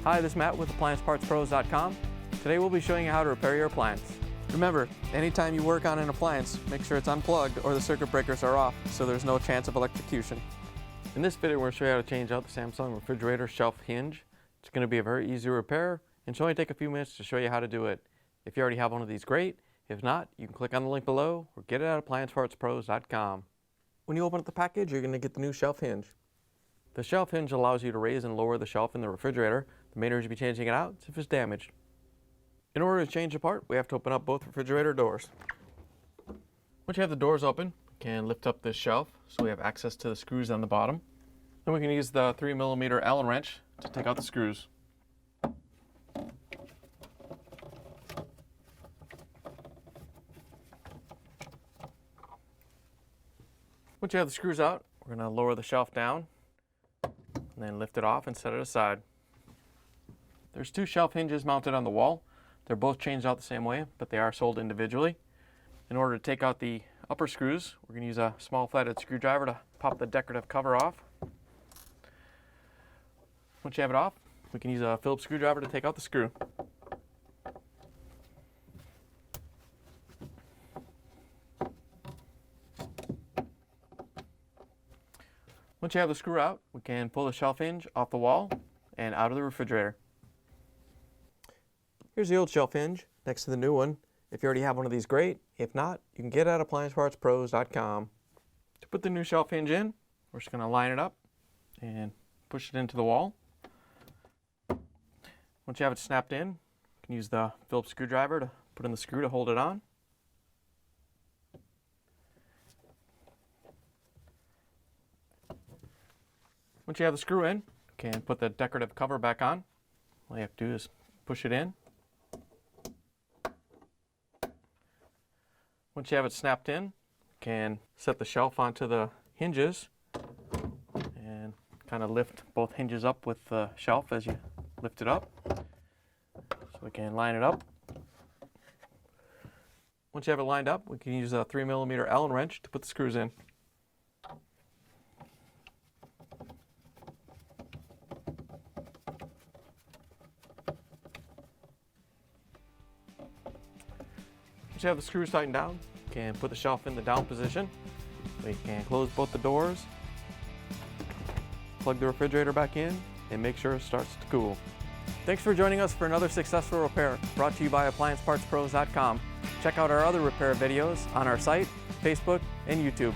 Hi, this is Matt with AppliancePartsPros.com. Today we'll be showing you how to repair your appliance. Remember, anytime you work on an appliance, make sure it's unplugged or the circuit breakers are off so there's no chance of electrocution. In this video, we're going to show you how to change out the Samsung Refrigerator Shelf Hinge. It's going to be a very easy repair and should only take a few minutes to show you how to do it. If you already have one of these, great. If not, you can click on the link below or get it at AppliancePartsPros.com. When you open up the package, you're going to get the new shelf hinge. The shelf hinge allows you to raise and lower the shelf in the refrigerator. The main reason you'll be changing it out is if it's damaged. In order to change the part, we have to open up both refrigerator doors. Once you have the doors open, you can lift up this shelf so we have access to the screws on the bottom. Then we can use the 3mm Allen wrench to take out the screws. Once you have the screws out, we're going to lower the shelf down and then lift it off and set it aside. There's two shelf hinges mounted on the wall. They're both changed out the same way, but they are sold individually. In order to take out the upper screws, we're going to use a small flathead screwdriver to pop the decorative cover off. Once you have it off, we can use a Phillips screwdriver to take out the screw. Once you have the screw out, we can pull the shelf hinge off the wall and out of the refrigerator. Here's the old shelf hinge next to the new one. If you already have one of these, great. If not, you can get it at AppliancePartsPros.com. To put the new shelf hinge in, we're just going to line it up and push it into the wall. Once you have it snapped in, you can use the Phillips screwdriver to put in the screw to hold it on. Once you have the screw in, you can put the decorative cover back on. All you have to do is push it in. Once you have it snapped in, you can set the shelf onto the hinges and kind of lift both hinges up with the shelf as you lift it up. So we can line it up. Once you have it lined up, we can use a 3mm Allen wrench to put the screws in. Once you have the screws tightened down, you can put the shelf in the down position. We can close both the doors, plug the refrigerator back in, and make sure it starts to cool. Thanks for joining us for another successful repair brought to you by AppliancePartsPros.com. Check out our other repair videos on our site, Facebook, and YouTube.